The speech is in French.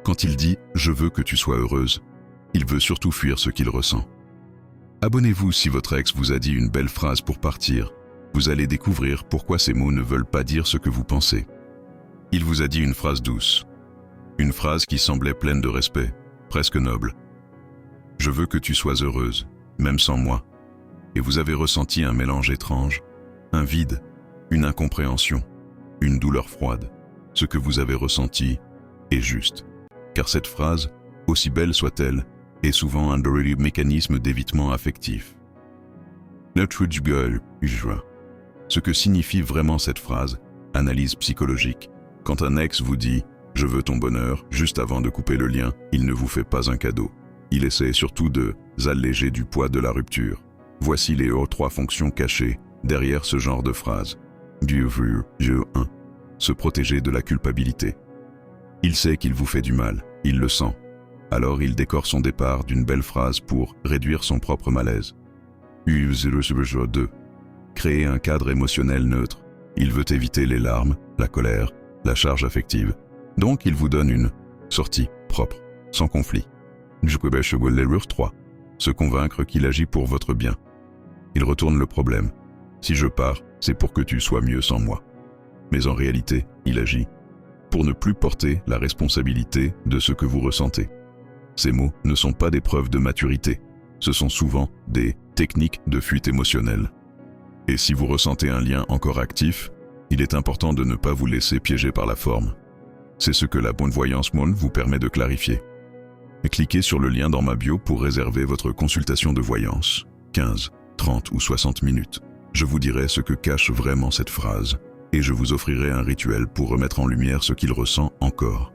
Quand il dit « je veux que tu sois heureuse », il veut surtout fuir ce qu'il ressent. Abonnez-vous si votre ex vous a dit une belle phrase pour partir. Vous allez découvrir pourquoi ces mots ne veulent pas dire ce que vous pensez. Il vous a dit une phrase douce. Une phrase qui semblait pleine de respect, presque noble. « Je veux que tu sois heureuse, même sans moi. » Et vous avez ressenti un mélange étrange, un vide, une incompréhension, une douleur froide. Ce que vous avez ressenti est juste. Car cette phrase, aussi belle soit-elle, est souvent un mécanisme d'évitement affectif. Notre gueule, ce que signifie vraiment cette phrase, analyse psychologique. Quand un ex vous dit « je veux ton bonheur » juste avant de couper le lien, il ne vous fait pas un cadeau. Il essaie surtout de alléger du poids de la rupture. Voici les 3 fonctions cachées derrière ce genre de phrase. 1. Se protéger de la culpabilité. Il sait qu'il vous fait du mal, il le sent. Alors il décore son départ d'une belle phrase pour réduire son propre malaise. 2. Créer un cadre émotionnel neutre. Il veut éviter les larmes, la colère, la charge affective. Donc il vous donne une sortie propre, sans conflit. 3. Se convaincre qu'il agit pour votre bien. Il retourne le problème. Si je pars, c'est pour que tu sois mieux sans moi. Mais en réalité, il agit pour ne plus porter la responsabilité de ce que vous ressentez. Ces mots ne sont pas des preuves de maturité. Ce sont souvent des techniques de fuite émotionnelle. Et si vous ressentez un lien encore actif, il est important de ne pas vous laisser piéger par la forme. C'est ce que la bonne voyance monde vous permet de clarifier. Cliquez sur le lien dans ma bio pour réserver votre consultation de voyance. 15, 30 ou 60 minutes. Je vous dirai ce que cache vraiment cette phrase et je vous offrirai un rituel pour remettre en lumière ce qu'il ressent encore.